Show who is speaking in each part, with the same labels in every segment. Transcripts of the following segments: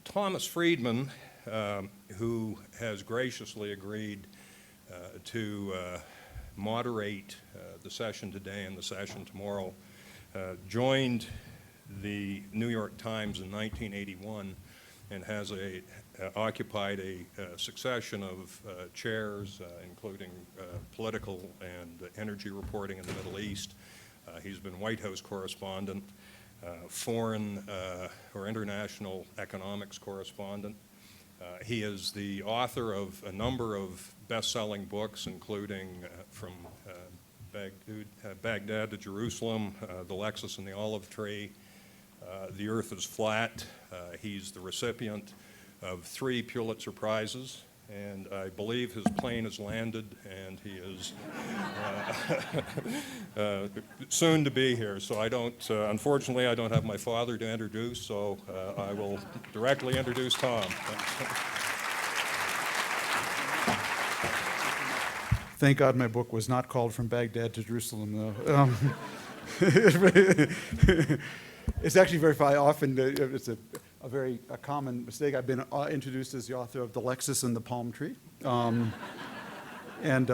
Speaker 1: Thomas Friedman, who has graciously agreed to moderate the session today and the session tomorrow, joined the New York Times in 1981 and has occupied a succession of chairs, including political and energy reporting in the Middle East. He's been White House correspondent, foreign or international economics correspondent. He is the author of a number of best-selling books, including from Baghdad to Jerusalem, The Lexus and the Olive Tree, The Earth is Flat. He's the recipient of 3 Pulitzer Prizes, and I believe his plane has landed, and he is soon to be here. So I don't, unfortunately, I don't have my father to introduce, so I will directly introduce Tom.
Speaker 2: Thank God my book was not called From Baghdad to Jerusalem, though. It's actually very funny. Often it's a very common mistake. I've been introduced as the author of The Lexus and the Palm Tree, and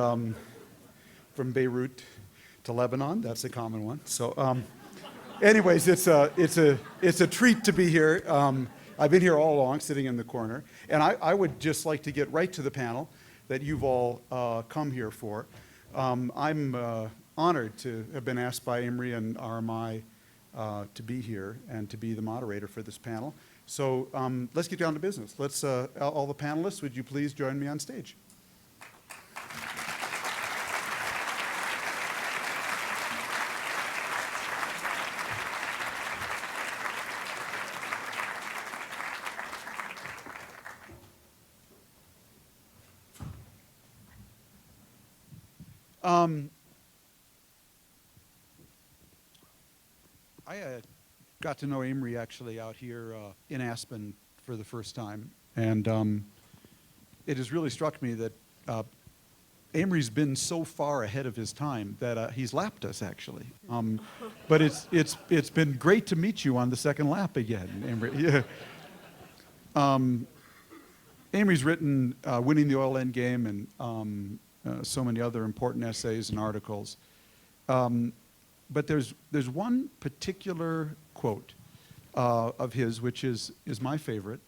Speaker 2: from Beirut to Lebanon. That's a common one. So, anyways, it's a treat to be here. I've been here all along, sitting in the corner, and I would just like to get right to the panel that you've all come here for. I'm honored to have been asked by Imre and RMI to be here and to be the moderator for this panel. So let's get down to business. Let's, all the panelists, would you please join me on stage? I got to know Imre actually out here in Aspen for the first time, and it has really struck me that Imre's been so far ahead of his time that he's lapped us actually. But it's been great to meet you on the second lap again, Imre. Yeah. Imre's written Winning the Oil Endgame and so many other important essays and articles. But there's one particular quote of his, which is my favorite.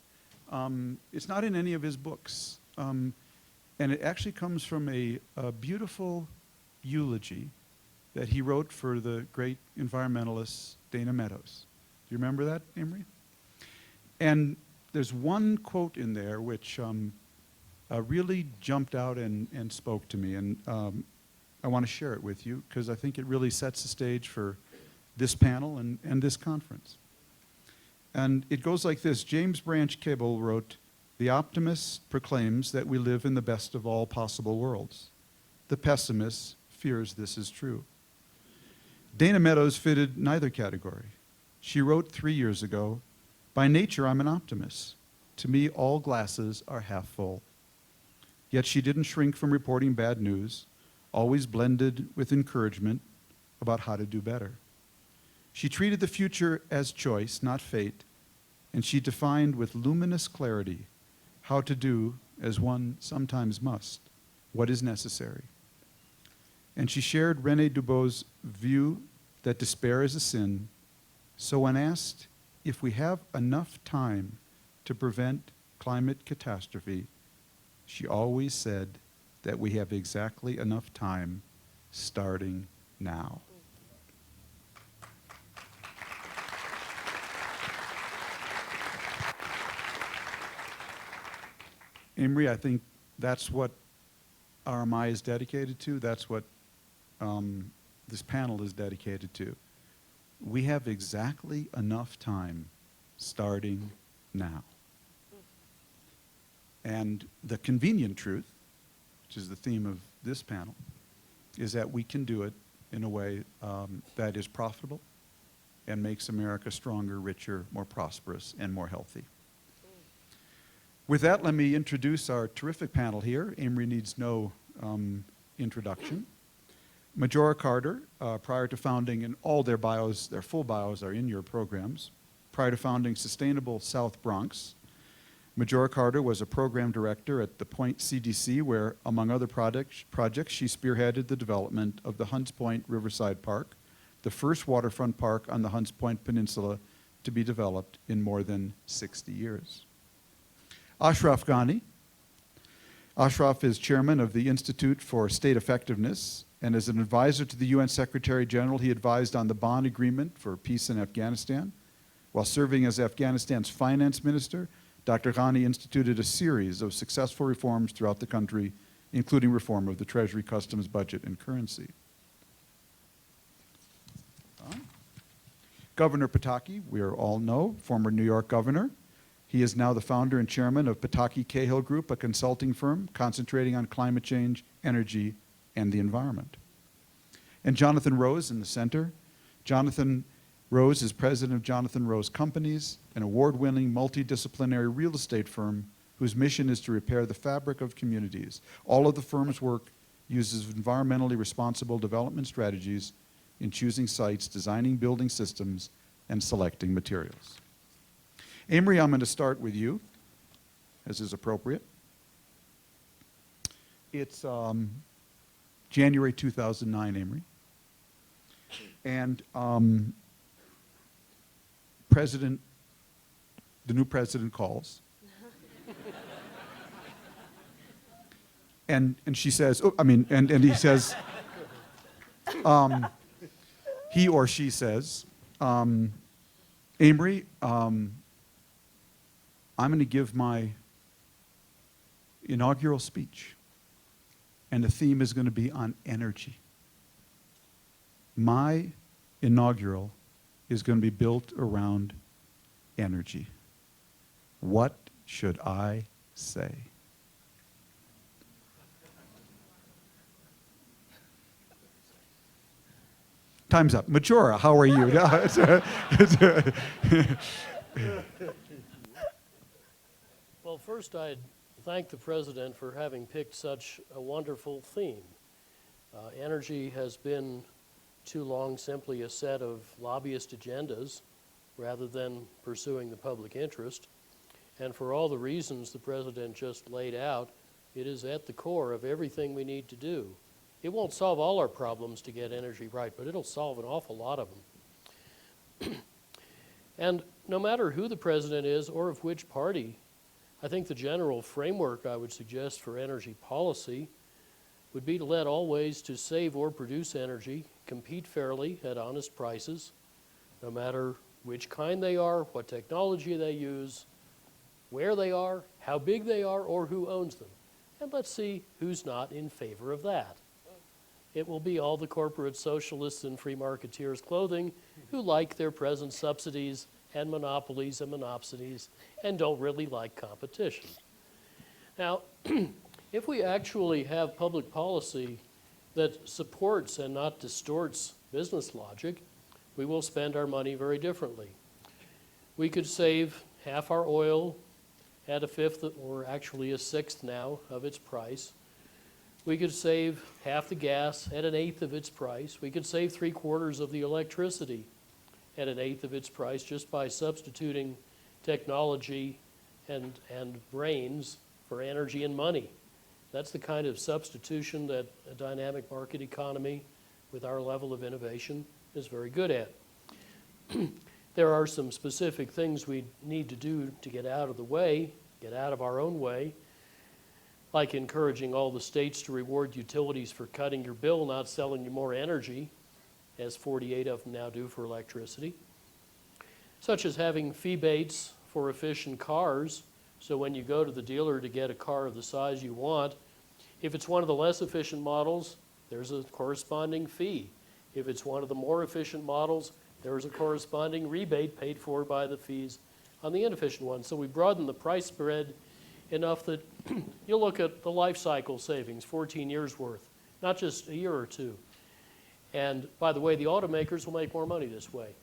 Speaker 2: It's not in any of his books. And it actually comes from a beautiful eulogy that he wrote for the great environmentalist Dana Meadows. Do you remember that, Imre? And there's one quote in there which really jumped out and spoke to me. And I want to share it with you because I think it really sets the stage for this panel and this conference. And it goes like this. James Branch Cabell wrote, "The optimist proclaims that we live in the best of all possible worlds. The pessimist fears this is true." Dana Meadows fitted neither category. She wrote 3 years ago, "By nature, I'm an optimist. To me, all glasses are half full." Yet she didn't shrink from reporting bad news, always blended with encouragement about how to do better. She treated the future as choice, not fate, and she defined with luminous clarity how to do, as one sometimes must, what is necessary. And she shared René Dubos's view that despair is a sin, so when asked if we have enough time to prevent climate catastrophe, she always said that we have exactly enough time starting now. Imre, I think that's what RMI is dedicated to. That's what this panel is dedicated to. We have exactly enough time starting now. And the convenient truth, which is the theme of this panel, is that we can do it in a way that is profitable and makes America stronger, richer, more prosperous, and more healthy. With that, let me introduce our terrific panel here. Imre needs no introduction. Majora Carter, prior to founding, and all their bios, their full bios are in your programs, prior to founding Sustainable South Bronx, Majora Carter was a program director at the Point CDC, where, among other projects, she spearheaded the development of the Hunts Point Riverside Park, the first waterfront park on the Hunts Point Peninsula to be developed in more than 60 years. Ashraf Ghani. Ashraf is chairman of the Institute for State Effectiveness, and as an advisor to the UN Secretary General, he advised on the Bonn Agreement for Peace in Afghanistan. While serving as Afghanistan's finance minister, Dr. Ghani instituted a series of successful reforms throughout the country, including reform of the Treasury, Customs, budget, and currency. Governor Pataki, we all know, former New York governor. He is now the founder and chairman of Pataki Cahill Group, a consulting firm concentrating on climate change, energy, and the environment. And Jonathan Rose in the center. Jonathan Rose is president of Jonathan Rose Companies, an award-winning multidisciplinary real estate firm whose mission is to repair the fabric of communities. All of the firm's work uses environmentally responsible development strategies in choosing sites, designing building systems, and selecting materials. Amory, I'm going to start with you, as is appropriate. It's January 2009, Amory. And the new president calls. and she says, and he says, he or she says, Amory, I'm going to give my inaugural speech, and the theme is going to be on energy. My inaugural is going to be built around energy. What should I say? Time's up. Majora, how are you?
Speaker 3: Well, first I'd thank the President for having picked such a wonderful theme. Energy has been too long simply a set of lobbyist agendas rather than pursuing the public interest. And for all the reasons the President just laid out, it is at the core of everything we need to do. It won't solve all our problems to get energy right, but it'll solve an awful lot of them. And no matter who the President is or of which party, I think the general framework I would suggest for energy policy would be to let all ways to save or produce energy compete fairly at honest prices, no matter which kind they are, what technology they use, where they are, how big they are, or who owns them. And let's see who's not in favor of that. It will be all the corporate socialists and free marketeers clothing who like their present subsidies and monopolies and monopsonies and don't really like competition. Now, if we actually have public policy that supports and not distorts business logic, we will spend our money very differently. We could save half our oil at a fifth, or actually a sixth now, of its price. We could save half the gas at an eighth of its price. We could save 3/4 of the electricity at an eighth of its price just by substituting technology and brains for energy and money. That's the kind of substitution that a dynamic market economy with our level of innovation is very good at. There are some specific things we need to do to get out of the way, get out of our own way, like encouraging all the states to reward utilities for cutting your bill, not selling you more energy, as 48 of them now do for electricity, such as having fee-bates for efficient cars, so when you go to the dealer to get a car of the size you want, if it's one of the less efficient models, there's a corresponding fee. If it's one of the more efficient models, there's a corresponding rebate paid for by the fees on the inefficient one. So we broaden the price spread enough that you'll look at the life cycle savings, 14 years worth, not just a year or two. And by the way, the automakers will make more money this way.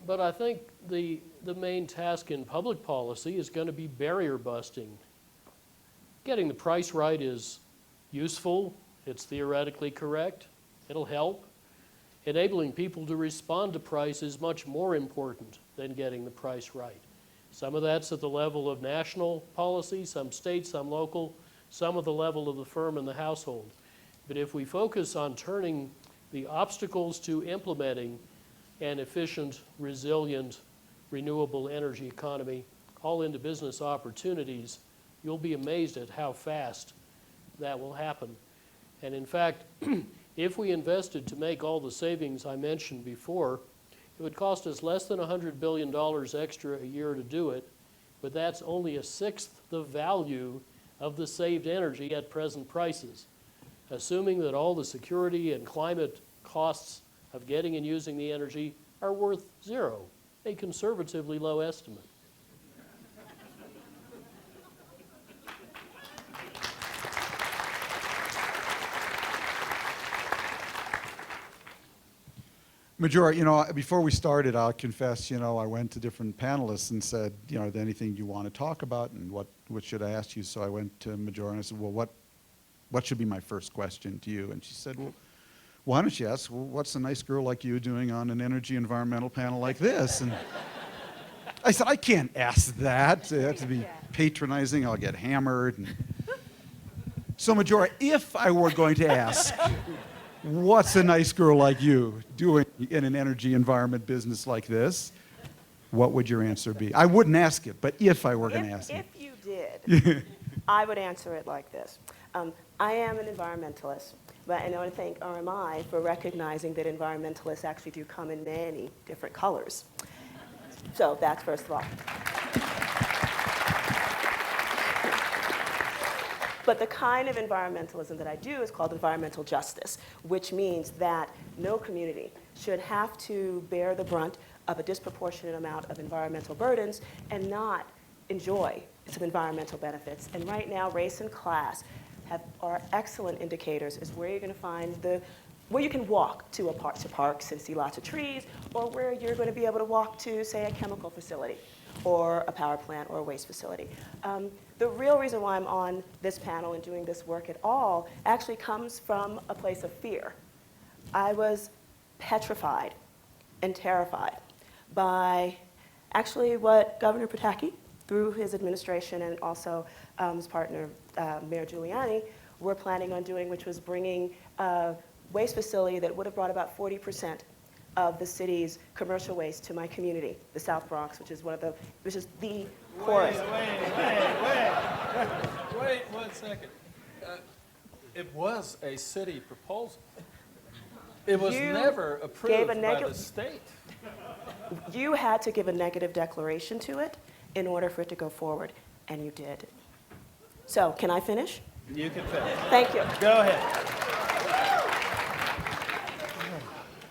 Speaker 3: But I think the main task in public policy is going to be barrier busting. Getting the price right is useful, it's theoretically correct, it'll help. Enabling people to respond to price is much more important than getting the price right. Some of that's at the level of national policy, some state, some local, some at the level of the firm and the household. But if we focus on turning the obstacles to implementing an efficient, resilient, renewable energy economy all into business opportunities, you'll be amazed at how fast that will happen. And in fact, if we invested to make all the savings I mentioned before, it would cost us less than $100 billion extra a year to do it, but that's only a sixth the value of the saved energy at present prices, assuming that all the security and climate costs of getting and using the energy are worth zero, a conservatively low estimate.
Speaker 2: Majora, you know, before we started, I'll confess, you know, I went to different panelists and said, you know, is there anything you want to talk about and what should I ask you? So I went to Majora and I said, well, what should be my first question to you? And she said, well, why don't you ask, well, what's a nice girl like you doing on an energy environmental panel like this? And I said, I can't ask that. I have to be patronizing. I'll get hammered. And so Majora, if I were going to ask, what's a nice girl like you doing in an energy environment business like this, what would your answer be? I wouldn't ask it, but if I were going to ask it.
Speaker 4: If you did, I would answer it like this. I am an environmentalist, and I want to thank RMI for recognizing that environmentalists actually do come in many different colors. So that's first of all. But the kind of environmentalism that I do is called environmental justice, which means that no community should have to bear the brunt of a disproportionate amount of environmental burdens and not enjoy some environmental benefits. And right now, race and class are excellent indicators as where you're going to find where you can walk to parks and see lots of trees, or where you're going to be able to walk to, say, a chemical facility or a power plant or a waste facility. The real reason why I'm on this panel and doing this work at all actually comes from a place of fear. I was petrified and terrified by actually what Governor Pataki, through his administration and also his partner, Mayor Giuliani, were planning on doing, which was bringing a waste facility that would have brought about 40% of the city's commercial waste to my community, the South Bronx, which is the poorest.
Speaker 5: Wait 1 second. It was a city proposal. It was
Speaker 4: You
Speaker 5: never approved by the
Speaker 4: negative-
Speaker 5: state.
Speaker 4: You had to give a negative declaration to it in order for it to go forward, and you did. So, can I finish?
Speaker 5: You can finish.
Speaker 4: Thank you.
Speaker 5: Go ahead.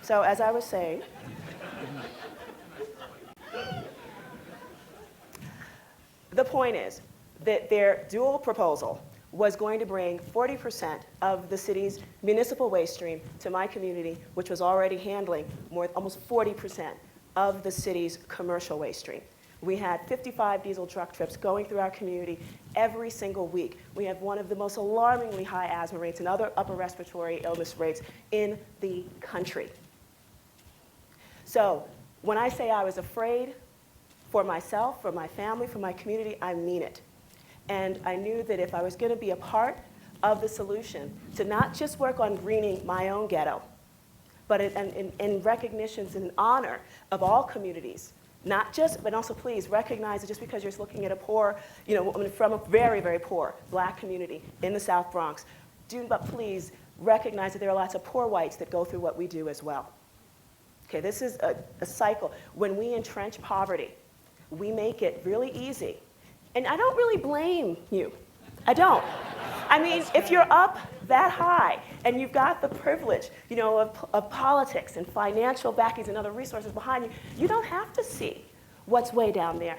Speaker 4: So, as I was saying, the point is that their dual proposal was going to bring 40% of the city's municipal waste stream to my community, which was already handling almost 40% of the city's commercial waste stream. We had 55 diesel truck trips going through our community every single week. We have one of the most alarmingly high asthma rates and other upper respiratory illness rates in the country. So when I say I was afraid for myself, for my family, for my community, I mean it. And I knew that if I was going to be a part of the solution, to not just work on greening my own ghetto, but in recognition and honor of all communities, not just, but also please recognize that just because you're looking at a poor, from a very, very poor black community in the South Bronx, but please recognize that there are lots of poor whites that go through what we do as well. Okay, this is a cycle. When we entrench poverty, we make it really easy. And I don't really blame you. I don't. I mean, if you're up that high and you've got the privilege, of politics and financial backings and other resources behind you, you don't have to see what's way down there.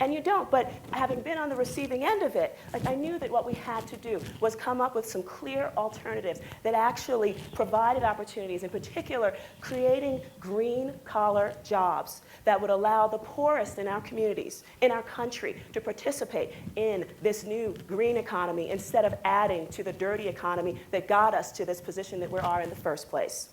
Speaker 4: And you don't, but having been on the receiving end of it, I knew that what we had to do was come up with some clear alternatives that actually provided opportunities, in particular, creating green-collar jobs that would allow the poorest in our communities, in our country, to participate in this new green economy instead of adding to the dirty economy that got us to this position that we are in the first place.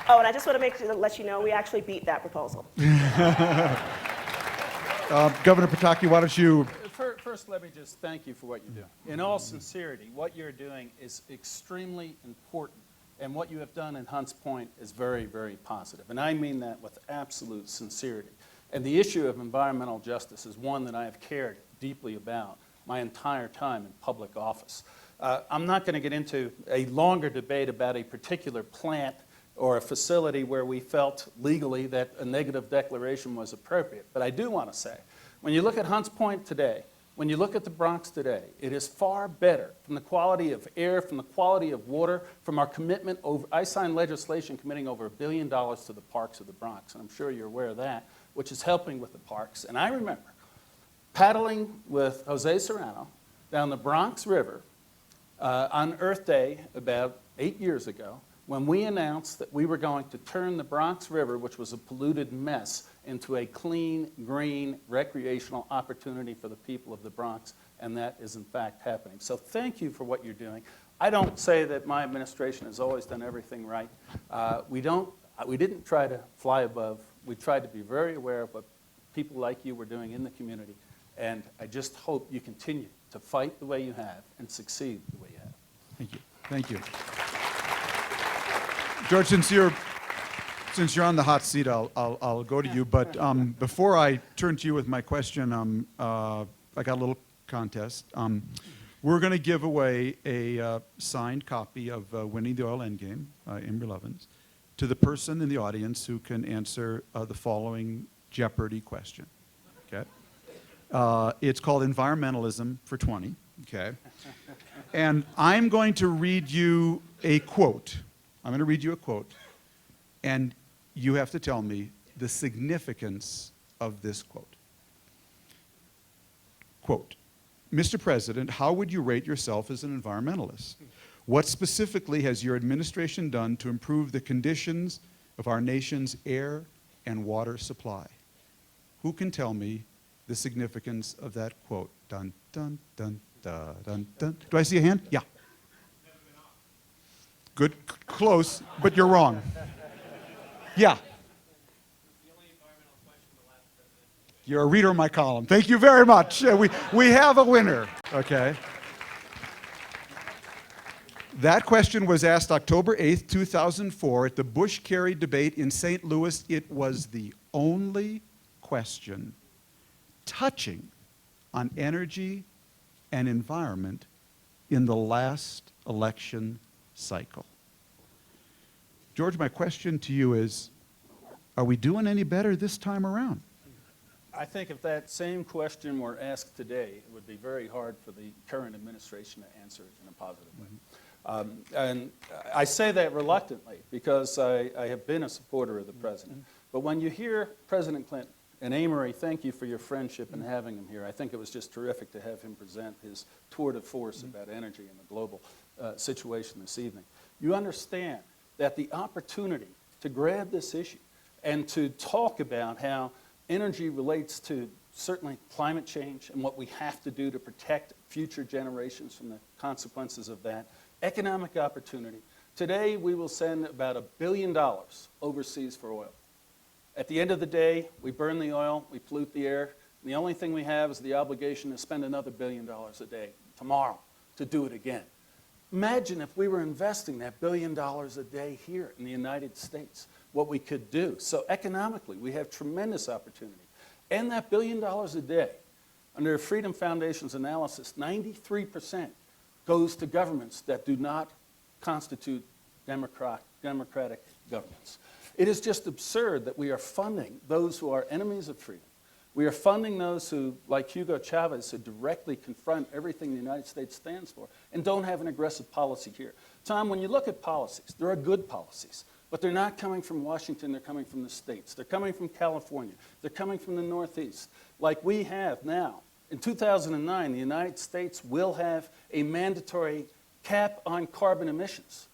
Speaker 4: Oh, and I just want to let you know, we actually beat that proposal.
Speaker 2: Governor Pataki, why don't you?
Speaker 5: First, let me just thank you for what you're doing. In all sincerity, what you're doing is extremely important, and what you have done in Hunts Point is very, very positive. And I mean that with absolute sincerity. And the issue of environmental justice is one that I have cared deeply about my entire time in public office. I'm not going to get into a longer debate about a particular plant or a facility where we felt legally that a negative declaration was appropriate. But I do want to say, when you look at Hunts Point today, when you look at the Bronx today, it is far better from the quality of air, from the quality of water, from our commitment over, I signed legislation committing over $1 billion to the parks of the Bronx, and I'm sure you're aware of that, which is helping with the parks. And I remember paddling with Jose Serrano down the Bronx River on Earth Day about 8 years ago, when we announced that we were going to turn the Bronx River, which was a polluted mess, into a clean, green, recreational opportunity for the people of the Bronx, and that is in fact happening. So thank you for what you're doing. I don't say that my administration has always done everything right. We didn't try to fly above. We tried to be very aware of what people like you were doing in the community, and I just hope you continue to fight the way you have and succeed the way you have.
Speaker 2: Thank you. Thank you. George, since you're on the hot seat, I'll go to you. But before I turn to you with my question, I got a little contest. We're going to give away a signed copy of Winning the Oil Endgame, Embry Levins, to the person in the audience who can answer the following Jeopardy question. Okay? It's called Environmentalism for 20. Okay? And I'm going to read you a quote. I'm going to read you a quote, and you have to tell me the significance of this quote. Quote, Mr. President, how would you rate yourself as an environmentalist? What specifically has your administration done to improve the conditions of our nation's air and water supply? Who can tell me the significance of that quote? Dun, dun, dun, dun, dun, dun. Do I see a hand? Yeah. Good, close, but you're wrong. Yeah. You're a reader of my column. Thank you very much. We have a winner. Okay. That question was asked October 8th, 2004 at the Bush-Kerry debate in St. Louis. It was the only question touching on energy and environment in the last election cycle. George, my question to you is, are we doing any better this time around?
Speaker 5: I think if that same question were asked today, it would be very hard for the current administration to answer it in a positive way. And I say that reluctantly because I have been a supporter of the president. But when you hear President Clinton, and Amory, thank you for your friendship and having him here. I think it was just terrific to have him present his tour de force about energy and the global situation this evening. You understand that the opportunity to grab this issue and to talk about how energy relates to certainly climate change and what we have to do to protect future generations from the consequences of that, economic opportunity. Today we will send about $1 billion overseas for oil. At the end of the day, we burn the oil, we pollute the air, and the only thing we have is the obligation to spend another $1 billion a day tomorrow to do it again. Imagine if we were investing that $1 billion a day here in the United States, what we could do. So economically, we have tremendous opportunity. And that $1 billion a day, under Freedom Foundation's analysis, 93% goes to governments that do not constitute democratic governments. It is just absurd that we are funding those who are enemies of freedom. We are funding those who, like Hugo Chavez, who directly confront everything the United States stands for and don't have an aggressive policy here. Tom, when you look at policies, there are good policies, but they're not coming from Washington, they're coming from the states. They're coming from California. They're coming from the Northeast. Like we have now. In 2009, the United States will have a mandatory cap on carbon emissions.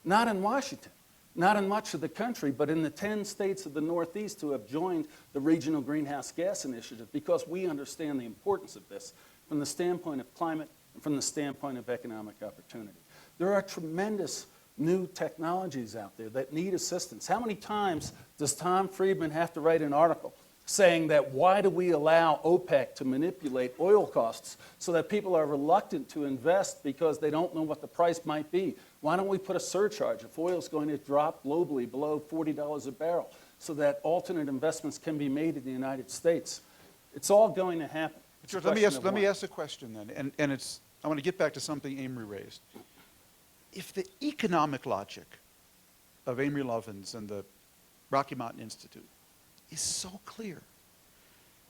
Speaker 5: Not in Washington. Not in much of the country, but in the 10 states of the Northeast who have joined the Regional Greenhouse Gas Initiative, because we understand the importance of this from the standpoint of climate and from the standpoint of economic opportunity. There are tremendous new technologies out there that need assistance. How many times does Tom Friedman have to write an article saying that why do we allow OPEC to manipulate oil costs so that people are reluctant to invest because they don't know what the price might be? Why don't we put a surcharge if oil is going to drop globally below $40 a barrel so that alternate investments can be made in the United States? It's all going to happen. It's a
Speaker 2: George, let me
Speaker 5: question
Speaker 2: ask,
Speaker 5: of
Speaker 2: let me
Speaker 5: when.
Speaker 2: ask a question then, and it's, I want to get back to something Amory raised. If the economic logic of Amory Lovins and the Rocky Mountain Institute is so clear,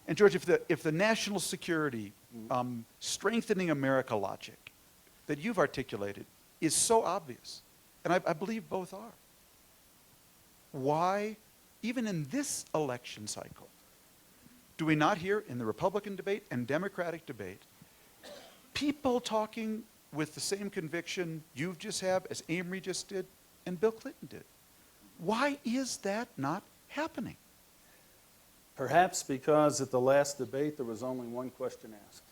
Speaker 2: and George, if the national security, strengthening America logic that you've articulated is so obvious, and I believe both are, why, even in this election cycle, do we not hear in the Republican debate and Democratic debate people talking with the same conviction you just have as Amory just did and Bill Clinton did? Why is that not happening?
Speaker 5: Perhaps because at the last debate there was only one question asked.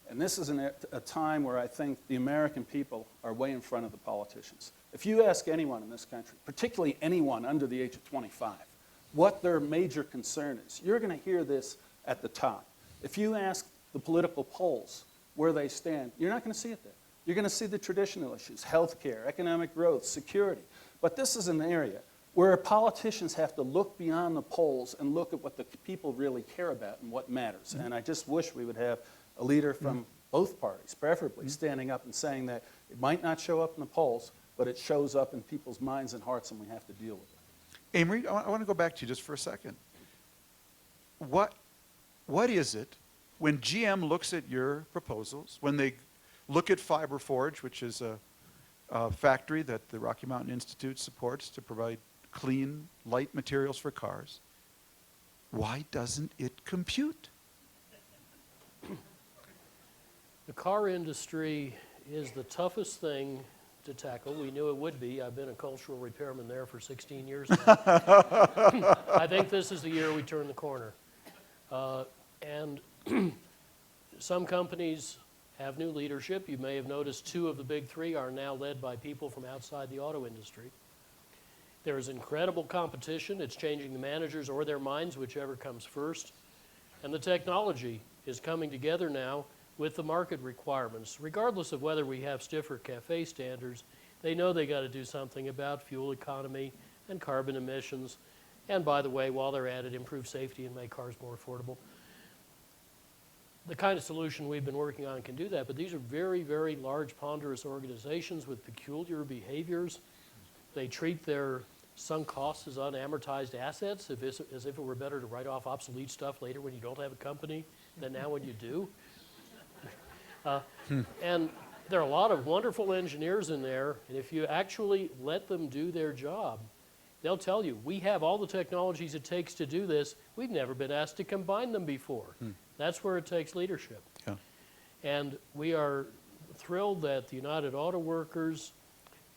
Speaker 5: And this is a time where I think the American people are way in front of the politicians. If you ask anyone in this country, particularly anyone under the age of 25, what their major concern is, you're going to hear this at the top. If you ask the political polls where they stand, you're not going to see it there. You're going to see the traditional issues, health care, economic growth, security. But this is an area where politicians have to look beyond the polls and look at what the people really care about and what matters. And I just wish we would have a leader from both parties, preferably, standing up and saying that it might not show up in the polls, but it shows up in people's minds and hearts, and we have to deal with it.
Speaker 2: Amory, I want to go back to you just for a second. What is it when GM looks at your proposals, when they look at Fiber Forge, which is a factory that the Rocky Mountain Institute supports to provide clean, light materials for cars, why doesn't it compute?
Speaker 3: The car industry is the toughest thing to tackle. We knew it would be. I've been a cultural repairman there for 16 years now. I think this is the year we turn the corner. And some companies have new leadership. You may have noticed 2 of the big 3 are now led by people from outside the auto industry. There is incredible competition. It's changing the managers or their minds, whichever comes first. And the technology is coming together now with the market requirements. Regardless of whether we have stiffer CAFE standards, they know they got to do something about fuel economy and carbon emissions. And by the way, while they're at it, improve safety and make cars more affordable. The kind of solution we've been working on can do that, but these are very, very large, ponderous organizations with peculiar behaviors. They treat their sunk costs as unamortized assets, as if it were better to write off obsolete stuff later when you don't have a company than now when you do. And there are a lot of wonderful engineers in there, and if you actually let them do their job, they'll tell you, we have all the technologies it takes to do this. We've never been asked to combine them before. That's where it takes leadership.
Speaker 2: Yeah.
Speaker 3: And we are thrilled that the United Auto Workers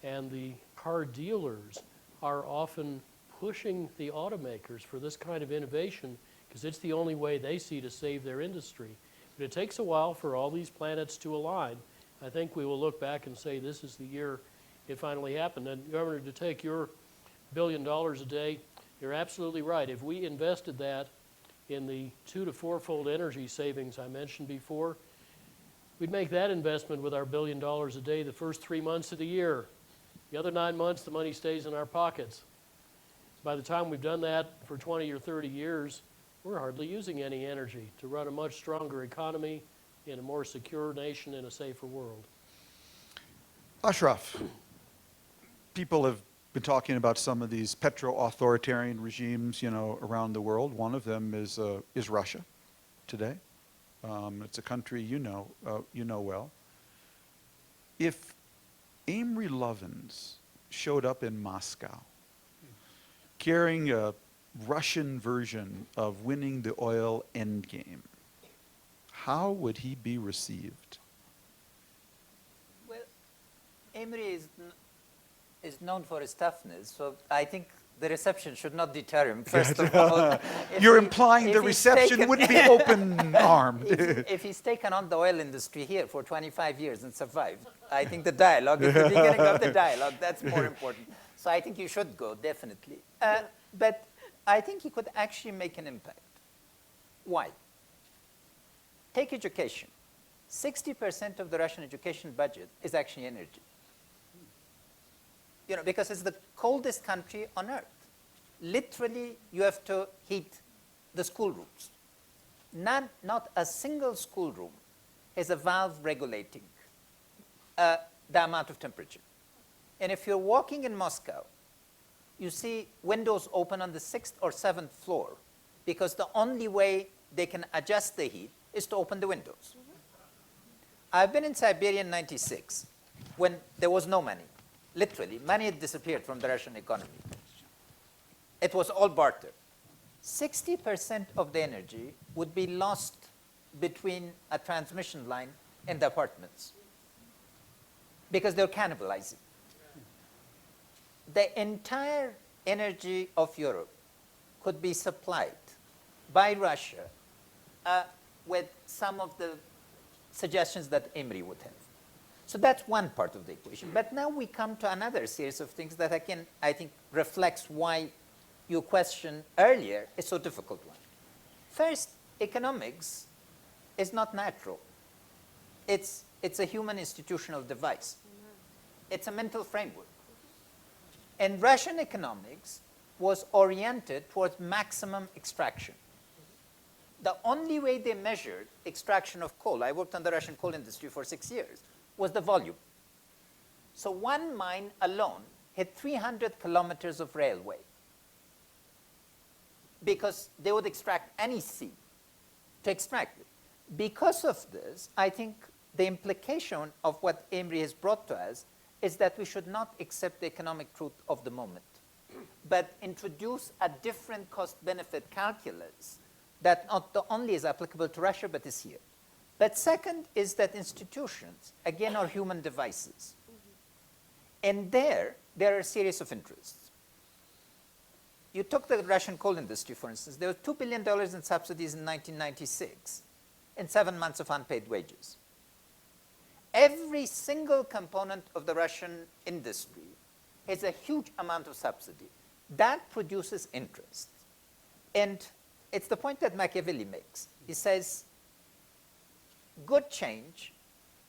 Speaker 3: and the car dealers are often pushing the automakers for this kind of innovation because it's the only way they see to save their industry. But it takes a while for all these planets to align. I think we will look back and say this is the year it finally happened. And Governor, to take your $1 billion a day, you're absolutely right. If we invested that in the 2- to 4-fold energy savings I mentioned before, we'd make that investment with our $1 billion a day the first 3 months of the year. The other 9 months, the money stays in our pockets. By the time we've done that for 20 or 30 years, we're hardly using any energy to run a much stronger economy in a more secure nation in a safer world.
Speaker 2: Ashraf, people have been talking about some of these petro-authoritarian regimes, around the world. One of them is Russia today. It's a country you know well. If Amory Lovins showed up in Moscow carrying a Russian version of winning the oil endgame, how would he be received?
Speaker 6: Well, Amory is known for his toughness, so I think the reception should not deter him, first of all. If
Speaker 2: You're
Speaker 6: he-
Speaker 2: implying
Speaker 6: if
Speaker 2: the
Speaker 6: he's
Speaker 2: reception
Speaker 6: taken-
Speaker 2: wouldn't be open-armed.
Speaker 6: if he's taken on the oil industry here for 25 years and survived, I think the dialogue is the beginning of the dialogue. That's more important. So I think you should go, definitely. But I think he could actually make an impact. Why? Take education. 60% of the Russian education budget is actually energy. You know, because it's the coldest country on earth. Literally, you have to heat the schoolrooms. Not a single schoolroom has a valve regulating the amount of temperature. And if you're walking in Moscow, you see windows open on the 6th or 7th floor because the only way they can adjust the heat is to open the windows. I've been in Siberia in '96 when there was no money. Literally, money had disappeared from the Russian economy. It was all barter. 60% of the energy would be lost between a transmission line and the apartments because they're cannibalizing. The entire energy of Europe could be supplied by Russia with some of the suggestions that Imre would have. So that's one part of the equation. But now we come to another series of things that again, I think reflects why your question earlier is so difficult one. First, economics is not natural. It's a human institutional device. It's a mental framework. And Russian economics was oriented towards maximum extraction. The only way they measured extraction of coal, I worked on the Russian coal industry for 6 years, was the volume. So one mine alone had 300 kilometers of railway because they would extract any sea to extract it. Because of this, I think the implication of what Imre has brought to us is that we should not accept the economic truth of the moment, but introduce a different cost-benefit calculus that not only is applicable to Russia, but is here. But second is that institutions, again, are human devices. And there are a series of interests. You took the Russian coal industry, for instance. There was $2 billion in subsidies in 1996 and 7 months of unpaid wages. Every single component of the Russian industry has a huge amount of subsidy. That produces interest. And it's the point that Machiavelli makes. He says, good change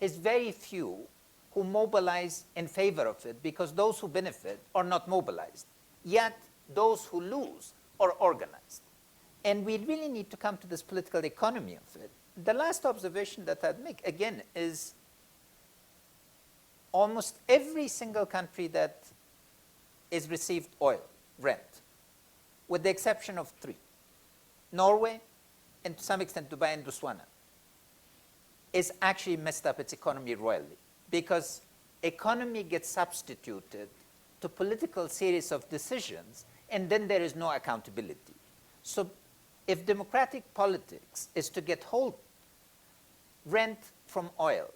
Speaker 6: is very few who mobilize in favor of it because those who benefit are not mobilized. Yet those who lose are organized. And we really need to come to this political economy of it. The last observation that I'd make, again, is almost every single country that is received oil, rent, with the exception of 3, Norway, and to some extent Dubai and Botswana, is actually messed up its economy royally because economy gets substituted to political series of decisions and then there is no accountability. So if democratic politics is to get hold rent from oil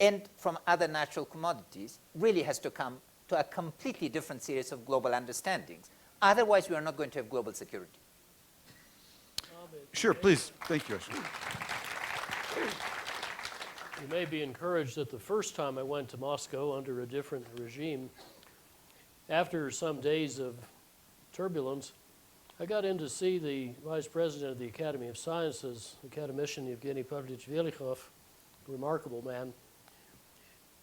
Speaker 6: and from other natural commodities, really has to come to a completely different series of global understandings. Otherwise, we are not going to have global security.
Speaker 2: Sure, please. Thank you.
Speaker 3: You may be encouraged that the first time I went to Moscow under a different regime, after some days of turbulence, I got in to see the Vice President of the Academy of Sciences, Academician Evgeny Pavlovich Velikhov, remarkable man.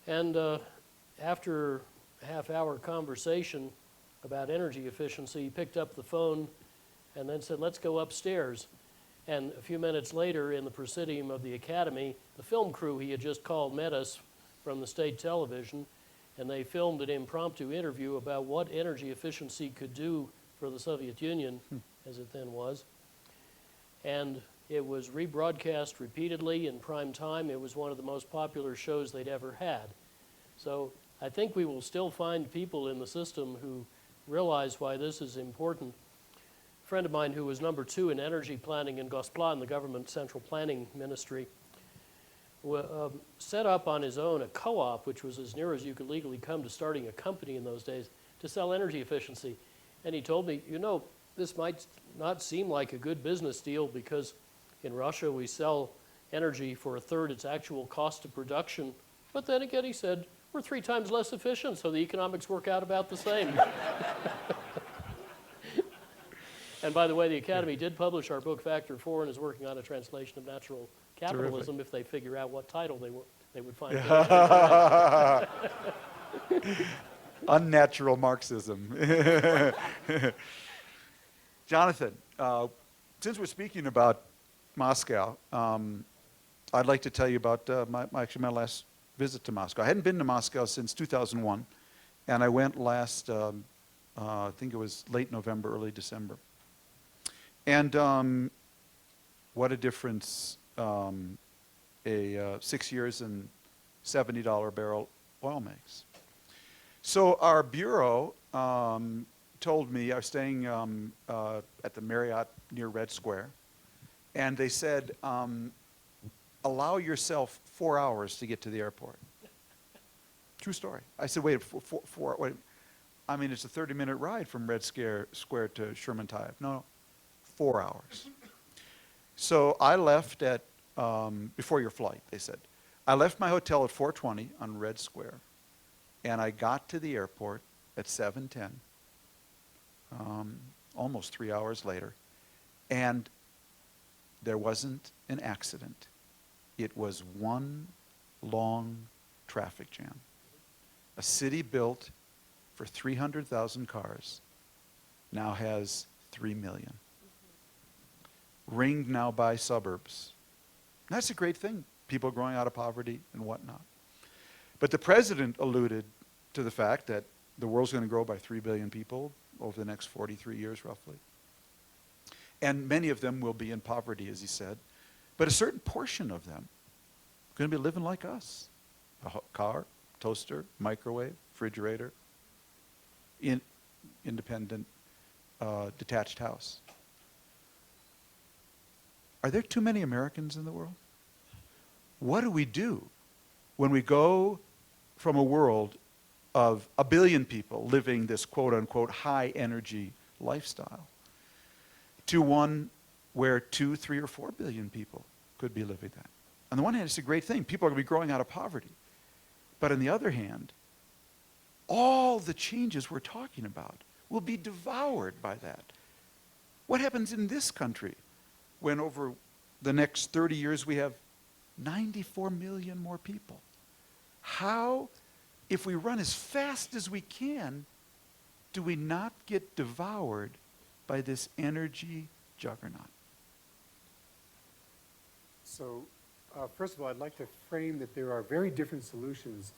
Speaker 3: And after a half-hour conversation about energy efficiency, he picked up the phone and then said, let's go upstairs. And a few minutes later, in the Presidium of the Academy, the film crew he had just called met us from the state television, and they filmed an impromptu interview about what energy efficiency could do for the Soviet Union, as it then was. And it was rebroadcast repeatedly in prime time. It was one of the most popular shows they'd ever had. So I think we will still find people in the system who realize why this is important. A friend of mine who was number 2 in energy planning in Gosplan, the government central planning ministry, set up on his own a co-op, which was as near as you could legally come to starting a company in those days, to sell energy efficiency. And he told me, you know, this might not seem like a good business deal because in Russia we sell energy for a third its actual cost of production. But then again, he said, we're 3 times less efficient, so the economics work out about the same. And by the way, the Academy did publish our book Factor 4 and is working on a translation of Natural Capitalism if they figure out what title they would find.
Speaker 2: Unnatural Marxism. Jonathan, since we're speaking about Moscow, I'd like to tell you about my last visit to Moscow. I hadn't been to Moscow since 2001, and I went last, I think it was late November, early December. And what a difference a 6 years and $70 barrel oil makes. So our bureau told me, I was staying at the Marriott near Red Square, and they said, allow yourself 4 hours to get to the airport. True story. I said, wait, wait. I mean, it's a 30-minute ride from Red Square to Sherman Tyabb. No, 4 hours. So I left at, before your flight, they said. I left my hotel at 4:20 on Red Square, and I got to the airport at 7:10, almost 3 hours later, and there wasn't an accident. It was one long traffic jam. A city built for 300,000 cars now has 3 million. Ringed now by suburbs. That's a great thing, people growing out of poverty and whatnot. But the president alluded to the fact that the world's going to grow by 3 billion people over the next 43 years, roughly. And many of them will be in poverty, as he said. But a certain portion of them are going to be living like us. A car, toaster, microwave, refrigerator, independent, detached house. Are there too many Americans in the world? What do we do when we go from a world of 1 billion people living this quote-unquote high-energy lifestyle to one where 2, 3, or 4 billion people could be living that? On the one hand, it's a great thing. People are going to be growing out of poverty. But on the other hand, all the changes we're talking about will be devoured by that. What happens in this country when over the next 30 years we have 94 million more people? How, if we run as fast as we can, do we not get devoured by this energy juggernaut?
Speaker 7: So, first of all, I'd like to frame that there are very different solutions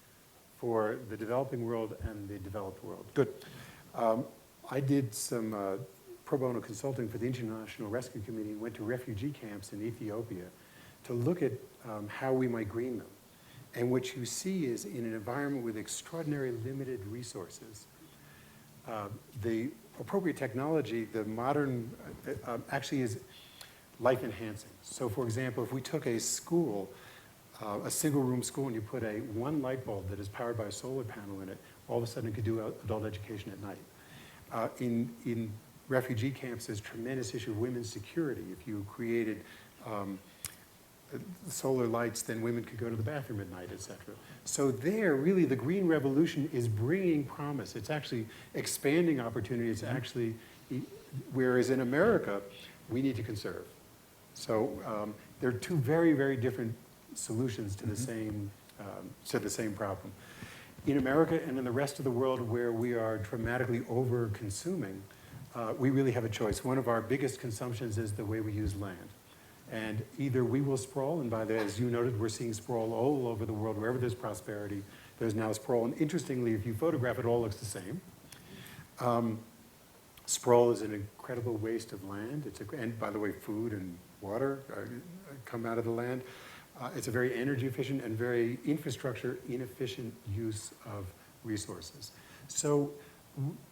Speaker 7: for the developing world and the developed world.
Speaker 2: Good.
Speaker 7: I did some pro bono consulting for the International Rescue Committee and went to refugee camps in Ethiopia to look at how we might green them. And what you see is in an environment with extraordinary limited resources, the appropriate technology, the modern, actually is life enhancing. So for example, if we took a school, a single room school, and you put one light bulb that is powered by a solar panel in it, all of a sudden it could do adult education at night. In refugee camps, there's a tremendous issue of women's security. If you created solar lights, then women could go to the bathroom at night, etc. So there, really, the green revolution is bringing promise. It's actually expanding opportunity. It's actually, whereas in America, we need to conserve. So there are two very, very different solutions to the same problem. In America and in the rest of the world where we are dramatically over-consuming, we really have a choice. One of our biggest consumptions is the way we use land. And either we will sprawl, and by that, as you noted, we're seeing sprawl all over the world. Wherever there's prosperity, there's now sprawl. And interestingly, if you photograph it, all looks the same. Sprawl is an incredible waste of land. And by the way, food and water come out of the land. It's a very energy efficient and very infrastructure inefficient use of resources. So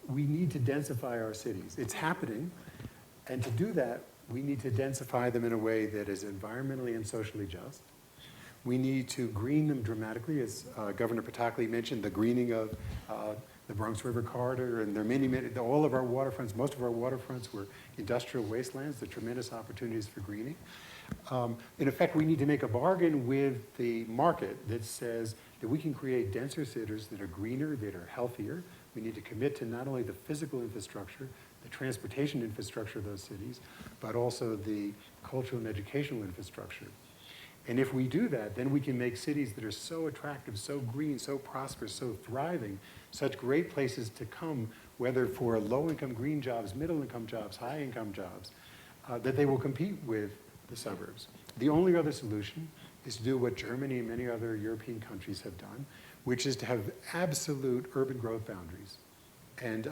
Speaker 7: we need to densify our cities. It's happening. And to do that, we need to densify them in a way that is environmentally and socially just. We need to green them dramatically, as Governor Pataki mentioned, the greening of the Bronx River Corridor, and there are many, all of our waterfronts, most of our waterfronts were industrial wastelands, there are tremendous opportunities for greening. In effect, we need to make a bargain with the market that says that we can create denser cities that are greener, that are healthier. We need to commit to not only the physical infrastructure, the transportation infrastructure of those cities, but also the cultural and educational infrastructure. And if we do that, then we can make cities that are so attractive, so green, so prosperous, so thriving, such great places to come, whether for low-income green jobs, middle-income jobs, high-income jobs, that they will compete with the suburbs. The only other solution is to do what Germany and many other European countries have done, which is to have absolute urban growth boundaries. And,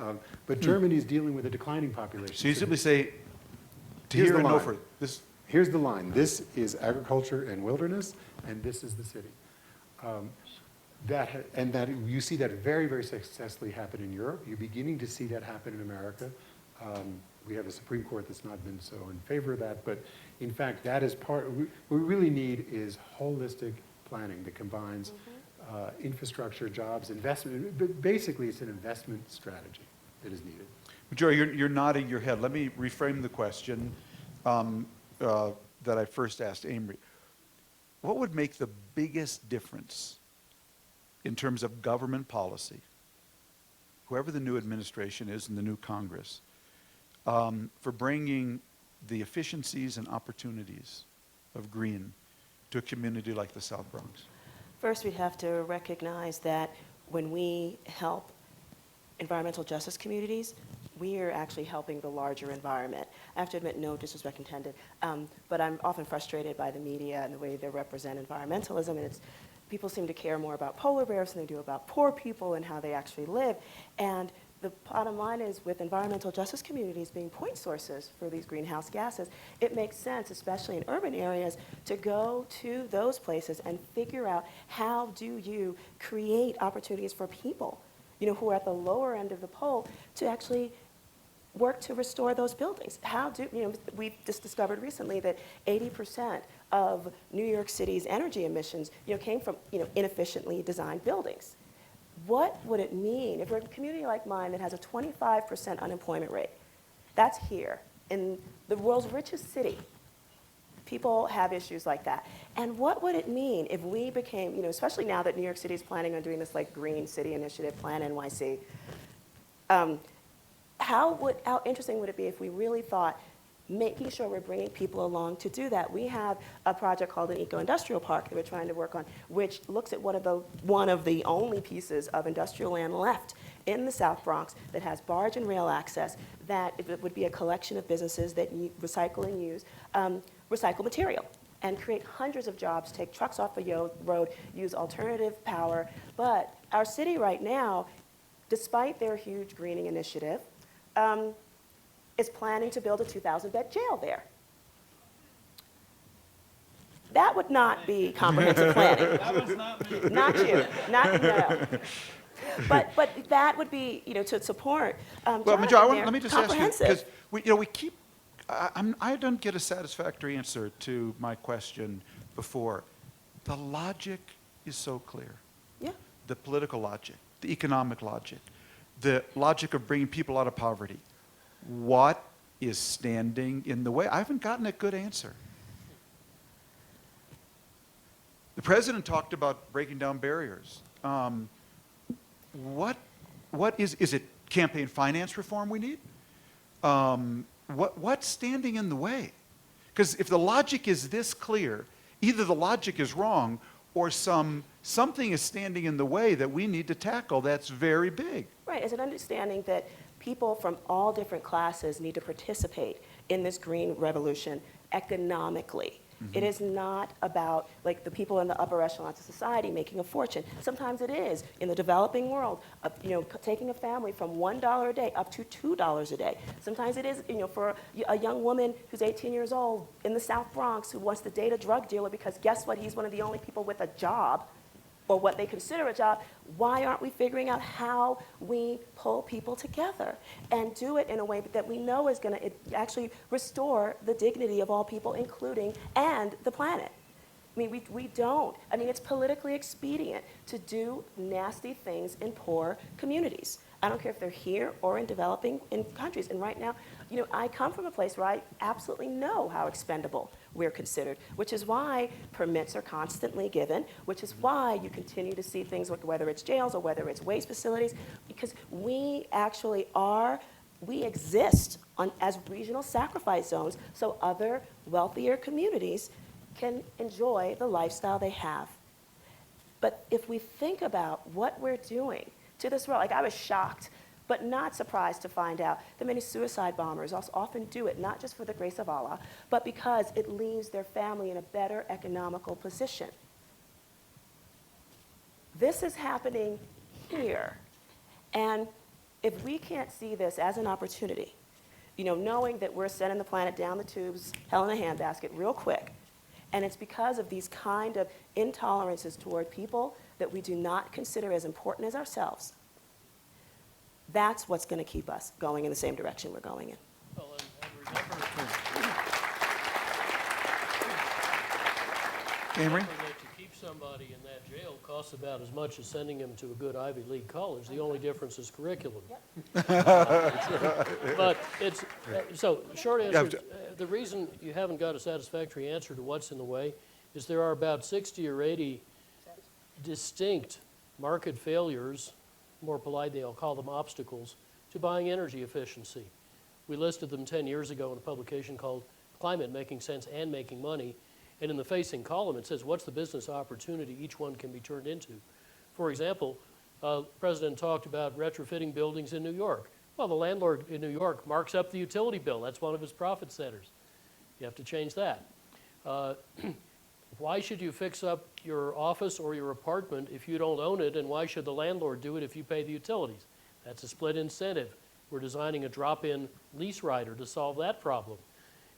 Speaker 7: but Germany is dealing with a declining population.
Speaker 2: So you simply say, to
Speaker 7: Here's
Speaker 2: here
Speaker 7: the
Speaker 2: and no
Speaker 7: line.
Speaker 2: further. This,
Speaker 7: Here's the line. This is agriculture and wilderness, and this is the city. That you see that very, very successfully happen in Europe. You're beginning to see that happen in America. We have a Supreme Court that's not been so in favor of that, but in fact, that is part, what we really need is holistic planning that combines infrastructure, jobs, investment, but basically it's an investment strategy that is needed.
Speaker 2: Joe, you're nodding your head. Let me reframe the question that I first asked Amory. What would make the biggest difference in terms of government policy, whoever the new administration is in the new Congress, for bringing the efficiencies and opportunities of green to a community like the South Bronx?
Speaker 4: First, we have to recognize that when we help environmental justice communities, we are actually helping the larger environment. I have to admit, no disrespect intended, but I'm often frustrated by the media and the way they represent environmentalism, and people seem to care more about polar bears than they do about poor people and how they actually live. And the bottom line is, with environmental justice communities being point sources for these greenhouse gases, it makes sense, especially in urban areas, to go to those places and figure out how do you create opportunities for people, who are at the lower end of the pole, to actually work to restore those buildings. How do, we just discovered recently that 80% of New York City's energy emissions, came from, inefficiently designed buildings. What would it mean if we're a community like mine that has a 25% unemployment rate? That's here in the world's richest city. People have issues like that. And what would it mean if we became, especially now that New York City is planning on doing this like Green City Initiative, Plan NYC, how interesting would it be if we really thought, making sure we're bringing people along to do that? We have a project called an eco-industrial park that we're trying to work on, which looks at one of the only pieces of industrial land left in the South Bronx that has barge and rail access, that it would be a collection of businesses that recycle and use recycled material and create hundreds of jobs, take trucks off the road, use alternative power. But our city right now, despite their huge greening initiative, is planning to build a 2,000-bed jail there. That would not be comprehensive planning.
Speaker 5: That was not me.
Speaker 4: Not you, no. But that would be, to support
Speaker 2: Well,
Speaker 4: Jonathan
Speaker 2: Joe,
Speaker 4: there,
Speaker 2: let me just ask you,
Speaker 4: comprehensive.
Speaker 2: because we keep, I don't get a satisfactory answer to my question before. The logic is so clear.
Speaker 4: Yeah.
Speaker 2: The political logic, the economic logic, the logic of bringing people out of poverty. What is standing in the way? I haven't gotten a good answer. The president talked about breaking down barriers. What is it campaign finance reform we need? What's standing in the way? Because if the logic is this clear, either the logic is wrong or something is standing in the way that we need to tackle that's very big.
Speaker 4: Right, it's an understanding that people from all different classes need to participate in this green revolution economically. It is not about like the people in the upper echelons of society making a fortune. Sometimes it is in the developing world, taking a family from $1 a day up to $2 a day. Sometimes it is, for a young woman who's 18 years old in the South Bronx who wants to date a drug dealer because guess what? He's one of the only people with a job, or what they consider a job. Why aren't we figuring out how we pull people together and do it in a way that we know is going to actually restore the dignity of all people, including and the planet? I mean, we don't. I mean, it's politically expedient to do nasty things in poor communities. I don't care if they're here or in developing in countries. And right now, I come from a place where I absolutely know how expendable we're considered, which is why permits are constantly given, which is why you continue to see things like whether it's jails or whether it's waste facilities, because we actually we exist as regional sacrifice zones so other wealthier communities can enjoy the lifestyle they have. But if we think about what we're doing to this world, like I was shocked, but not surprised to find out that many suicide bombers also often do it, not just for the grace of Allah, but because it leaves their family in a better economical position. This is happening here. And if we can't see this as an opportunity, knowing that we're sending the planet down the tubes, hell in a handbasket real quick, and it's because of these kind of intolerances toward people that we do not consider as important as ourselves. That's what's going to keep us going in the same direction we're going in.
Speaker 3: Well, and remember,
Speaker 2: Amory?
Speaker 3: remember that to keep somebody in that jail costs about as much as sending them to a good Ivy League college. The only difference is curriculum. But it's, so short answer, the reason you haven't got a satisfactory answer to what's in the way is there are about 60 or 80 distinct market failures, more politely I'll call them obstacles, to buying energy efficiency. We listed them 10 years ago in a publication called Climate, Making Sense and Making Money. And in the facing column, it says, what's the business opportunity each one can be turned into? For example, the President talked about retrofitting buildings in New York. Well, the landlord in New York marks up the utility bill. That's one of his profit centers. You have to change that. Why should you fix up your office or your apartment if you don't own it, and why should the landlord do it if you pay the utilities? That's a split incentive. We're designing a drop-in lease rider to solve that problem.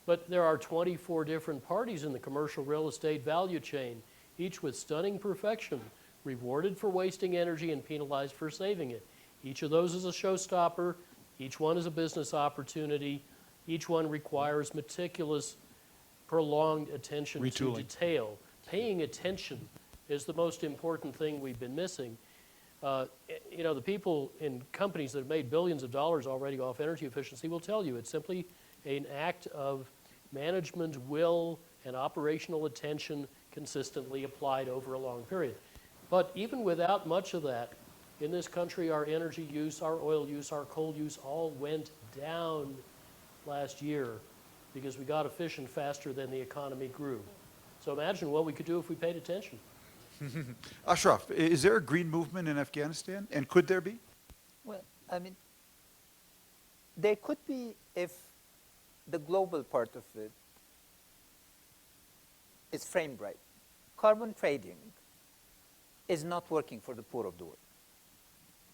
Speaker 3: But there are 24 different parties in the commercial real estate value chain, each with stunning perfection, rewarded for wasting energy and penalized for saving it. Each of those is a showstopper. Each one is a business opportunity. Each one requires meticulous, prolonged attention to detail. Paying attention is the most important thing we've been missing. The people in companies that have made billions of dollars already off energy efficiency will tell you it's simply an act of management will and operational attention consistently applied over a long period. But even without much of that, in this country, our energy use, our oil use, our coal use all went down last year because we got efficient faster than the economy grew. So imagine what we could do if we paid attention.
Speaker 2: Ashraf, is there a green movement in Afghanistan? And could there be?
Speaker 6: Well, I mean, there could be if the global part of it is framed right. Carbon trading is not working for the poor of the world.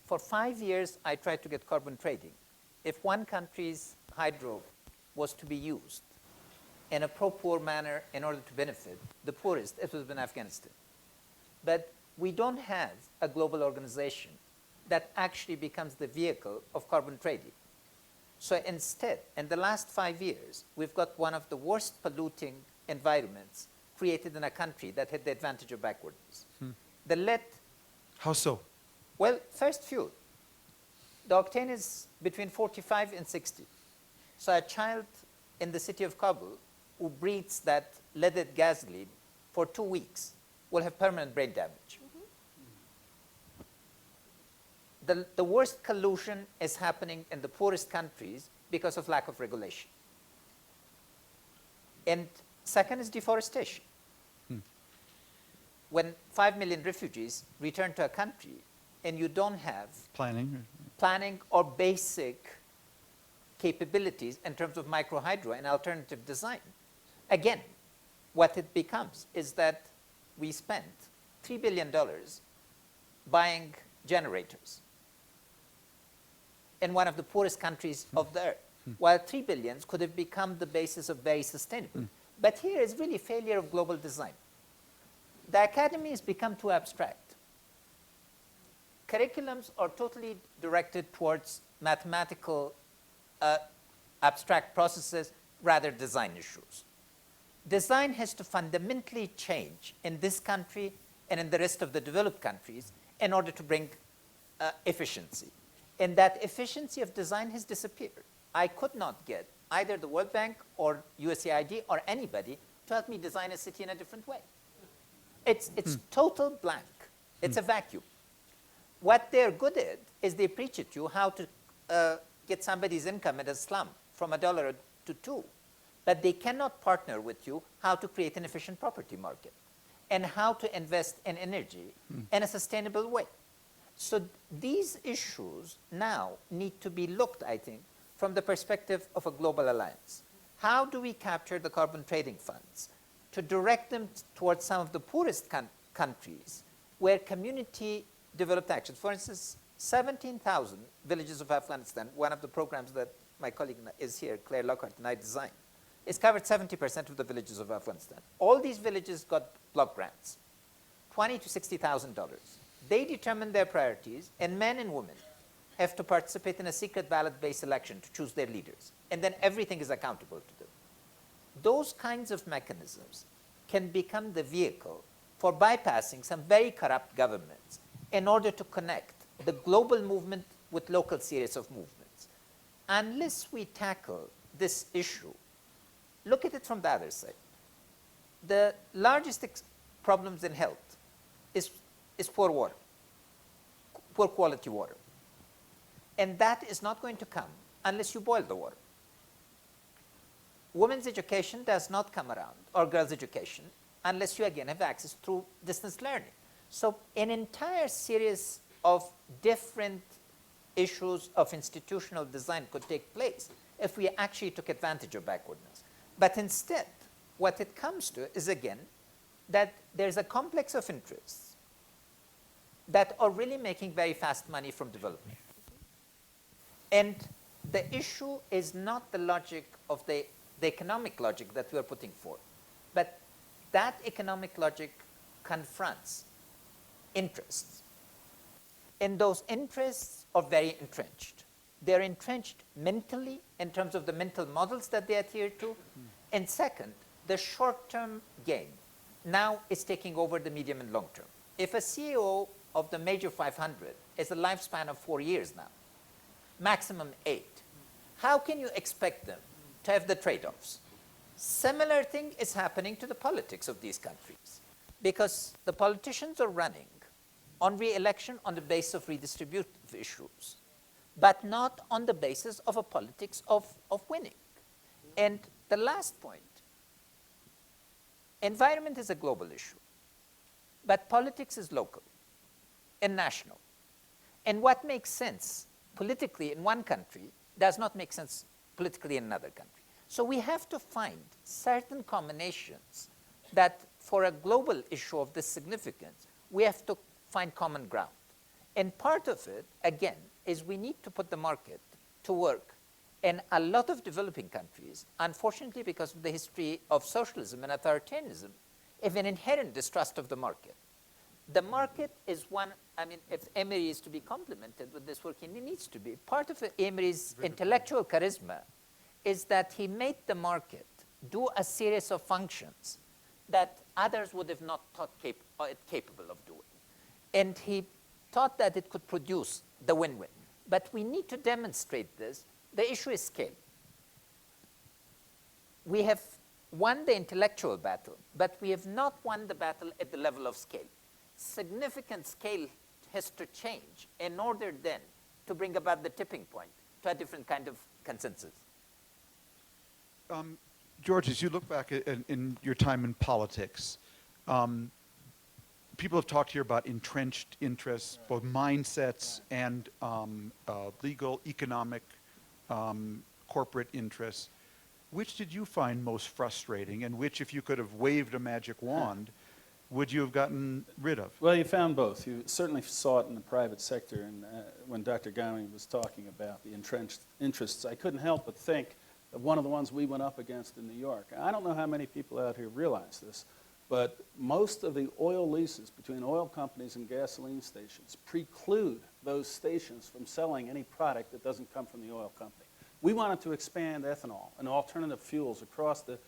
Speaker 6: For 5 years, I tried to get carbon trading. If one country's hydro was to be used in a pro-poor manner in order to benefit the poorest, it would have been Afghanistan. But we don't have a global organization that actually becomes the vehicle of carbon trading. So instead, in the last 5 years, we've got one of the worst polluting environments created in a country that had the advantage of backwardness. The lead,
Speaker 2: How so?
Speaker 6: well, first fuel. The octane is between 45 and 60. So a child in the city of Kabul who breathes that leaded gasoline for 2 weeks will have permanent brain damage. The worst collusion is happening in the poorest countries because of lack of regulation. And second is deforestation. When 5 million refugees return to a country and you don't have planning or basic capabilities in terms of microhydro and alternative design, again, what it becomes is that we spent $3 billion buying generators in one of the poorest countries of the earth, while $3 billion could have become the basis of very sustainable. But here is really failure of global design. The academy has become too abstract. Curriculums are totally directed towards mathematical abstract processes rather design issues. Design has to fundamentally change in this country and in the rest of the developed countries in order to bring efficiency. And that efficiency of design has disappeared. I could not get either the World Bank or USAID or anybody to help me design a city in a different way. It's total blank. It's a vacuum. What they're good at is they preach at you how to get somebody's income in a slum from $1 to $2. But they cannot partner with you how to create an efficient property market and how to invest in energy in a sustainable way. So these issues now need to be looked, I think, from the perspective of a global alliance. How do we capture the carbon trading funds to direct them towards some of the poorest countries where community developed actions? For instance, 17,000 villages of Afghanistan, one of the programs that my colleague is here, Claire Lockhart, and I designed, is covered 70% of the villages of Afghanistan. All these villages got block grants, $20,000 to $60,000. They determine their priorities, and men and women have to participate in a secret ballot-based election to choose their leaders, and then everything is accountable to them. Those kinds of mechanisms can become the vehicle for bypassing some very corrupt governments in order to connect the global movement with local series of movements. Unless we tackle this issue, look at it from the other side. The largest problems in health is poor water, poor quality water. And that is not going to come unless you boil the water. Women's education does not come around, or girls' education, unless you again have access through distance learning. So an entire series of different issues of institutional design could take place if we actually took advantage of backwardness. But instead, what it comes to is, again, that there's a complex of interests that are really making very fast money from development. And the issue is not the logic of the economic logic that we're putting forth, but that economic logic confronts interests. And those interests are very entrenched. They're entrenched mentally in terms of the mental models that they adhere to. And second, the short-term gain now is taking over the medium and long term. If a CEO of the major 500 is a lifespan of 4 years now, maximum 8, how can you expect them to have the trade-offs? Similar thing is happening to the politics of these countries, because the politicians are running on re-election on the basis of redistributive issues, but not on the basis of a politics of winning. And the last point, environment is a global issue, but politics is local and national. And what makes sense politically in one country does not make sense politically in another country. So we have to find certain combinations that for a global issue of this significance, we have to find common ground. And part of it, again, is we need to put the market to work. And a lot of developing countries, unfortunately because of the history of socialism and authoritarianism, have an inherent distrust of the market. The market is one, I mean, if Emery is to be complimented with this work, and he needs to be, part of Emery's intellectual charisma is that he made the market do a series of functions that others would have not thought capable of doing. And he thought that it could produce the win-win. But we need to demonstrate this. The issue is scale. We have won the intellectual battle, but we have not won the battle at the level of scale. Significant scale has to change in order then to bring about the tipping point to a different kind of consensus.
Speaker 2: George, as you look back in your time in politics, people have talked here about entrenched interests, both mindsets and legal, economic, corporate interests. Which did you find most frustrating, and which, if you could have waved a magic wand, would you have gotten rid of?
Speaker 5: Well, you found both. You certainly saw it in the private sector, and when Dr. Gowing was talking about the entrenched interests, I couldn't help but think of one of the ones we went up against in New York. I don't know how many people out here realize this, but most of the oil leases between oil companies and gasoline stations preclude those stations from selling any product that doesn't come from the oil company. We wanted to expand ethanol and alternative fuels across the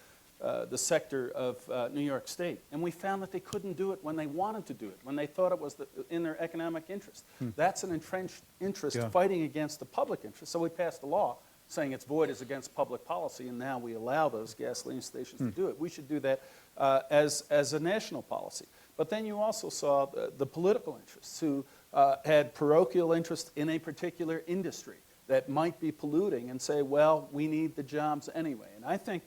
Speaker 5: the sector of New York State. And we found that they couldn't do it when they wanted to do it, when they thought it was in their economic interest. That's an entrenched interest
Speaker 2: Yeah.
Speaker 5: fighting against the public interest. So we passed a law saying it's void is against public policy, and now we allow those gasoline stations to do it. We should do that as a national policy. But then you also saw the political interests who had parochial interest in a particular industry that might be polluting and say, well, we need the jobs anyway. And I think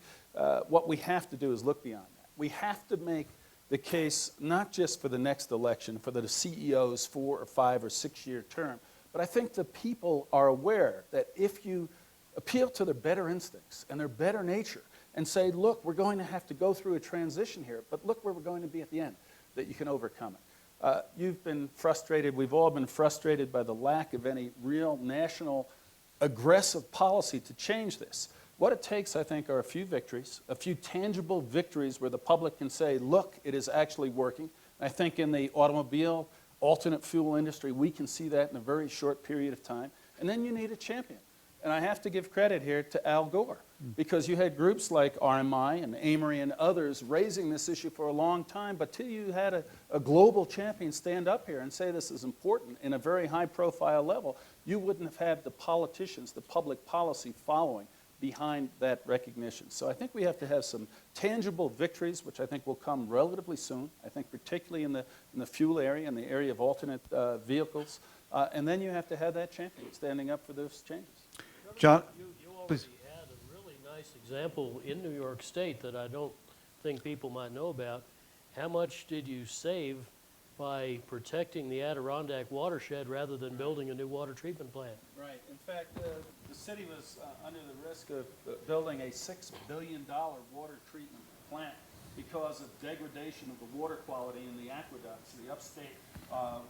Speaker 5: what we have to do is look beyond that. We have to make the case not just for the next election, for the CEO's 4 or 5 or 6 year term, but I think the people are aware that if you appeal to their better instincts and their better nature and say, look, we're going to have to go through a transition here, but look where we're going to be at the end, that you can overcome it. You've been frustrated, we've all been frustrated by the lack of any real national aggressive policy to change this. What it takes, I think, are a few victories, a few tangible victories where the public can say, look, it is actually working. I think in the automobile, alternate fuel industry, we can see that in a very short period of time. And then you need a champion. And I have to give credit here to Al Gore, because you had groups like RMI and Amory and others raising this issue for a long time, but till you had a global champion stand up here and say this is important in a very high profile level, you wouldn't have had the politicians, the public policy following behind that recognition. So I think we have to have some tangible victories, which I think will come relatively soon, I think particularly in the fuel area, in the area of alternate vehicles, and then you have to have that champion standing up for those changes.
Speaker 2: John,
Speaker 3: You
Speaker 2: please.
Speaker 3: already had a really nice example in New York State that I don't think people might know about. How much did you save by protecting the Adirondack watershed rather than building a new water treatment plant?
Speaker 5: Right. In fact, the city was under the risk of building a $6 billion water treatment plant because of degradation of the water quality in the aqueducts, the upstate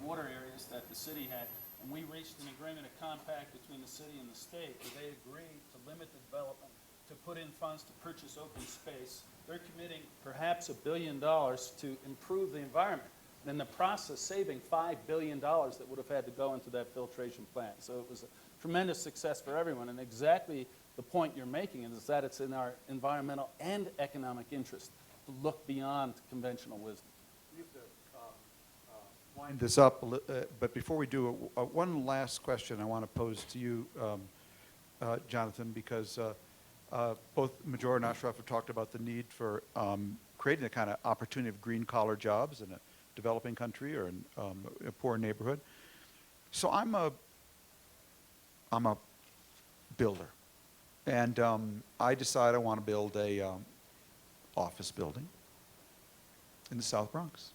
Speaker 5: water areas that the city had. And we reached an agreement, a compact between the city and the state, where they agreed to limit the development, to put in funds to purchase open space. They're committing perhaps $1 billion to improve the environment. And in the process, saving $5 billion that would have had to go into that filtration plant. So it was a tremendous success for everyone. And exactly the point you're making is that it's in our environmental and economic interest to look beyond conventional wisdom.
Speaker 2: Wind this up, but before we do, one last question I want to pose to you, Jonathan, because both Majora and Ashraf have talked about the need for creating the kind of opportunity of green-collar jobs in a developing country or in a poor neighborhood. So I'm a builder, and I decide I want to build a office building in the South Bronx.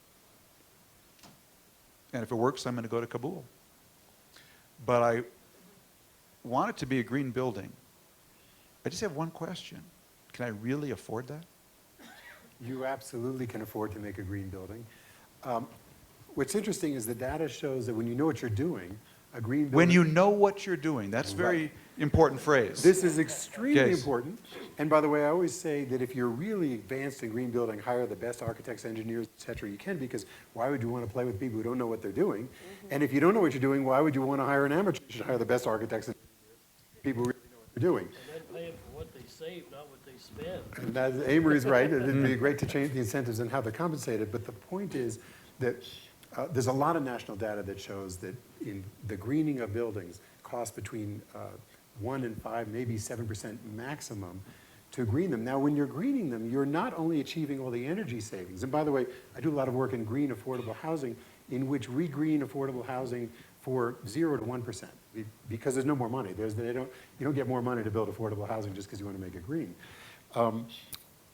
Speaker 2: And if it works, I'm going to go to Kabul. But I want it to be a green building. I just have one question. Can I really afford that?
Speaker 7: You absolutely can afford to make a green building. What's interesting is the data shows that when you know what you're doing, a green building...
Speaker 2: When you know what you're doing. That's a very important phrase.
Speaker 7: This is extremely
Speaker 2: Yes.
Speaker 7: important. And by the way, I always say that if you're really advanced in green building, hire the best architects, engineers, et cetera, you can, because why would you want to play with people who don't know what they're doing? And if you don't know what you're doing, why would you want to hire an amateur? You should hire the best architects and people who really know what they're doing.
Speaker 3: And then pay them for what they save, not what they spend.
Speaker 7: And that, Amory's right. It'd be great to change the incentives and how they're compensated. But the point is that there's a lot of national data that shows that in the greening of buildings costs between 1 and 5, maybe 7% maximum to green them. Now, when you're greening them, you're not only achieving all the energy savings. And by the way, I do a lot of work in green affordable housing, in which we green affordable housing for 0 to 1%, because there's no more money. You don't get more money to build affordable housing just because you want to make it green.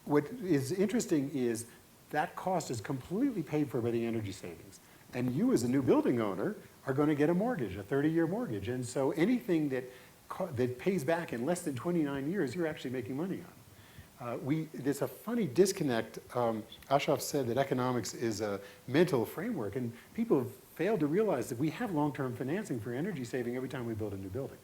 Speaker 7: What is interesting is that cost is completely paid for by the energy savings. And you, as a new building owner, are going to get a mortgage, a 30-year mortgage. And so anything that pays back in less than 29 years, you're actually making money on. There's a funny disconnect. Ashraf said that economics is a mental framework, and people have failed to realize that we have long-term financing for energy saving every time we build a new building.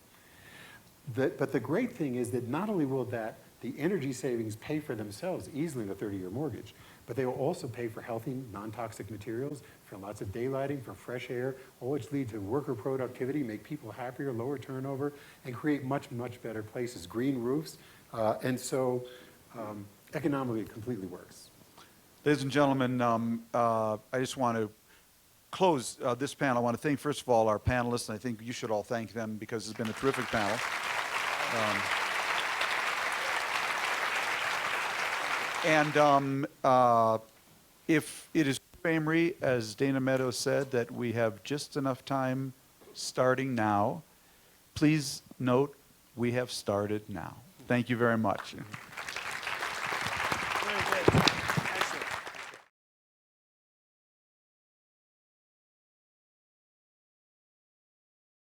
Speaker 7: But the great thing is that not only will the energy savings pay for themselves easily in a 30-year mortgage, but they will also pay for healthy, non-toxic materials, for lots of daylighting, for fresh air, all which lead to worker productivity, make people happier, lower turnover, and create much, much better places, green roofs. And so economically it completely works.
Speaker 2: Ladies and gentlemen, I just want to close this panel. I want to thank, first of all, our panelists, and I think you should all thank them because it's been a terrific panel. If it is true, Amory, as Dana Meadows said, that we have just enough time starting now, please note we have started now. Thank you very much.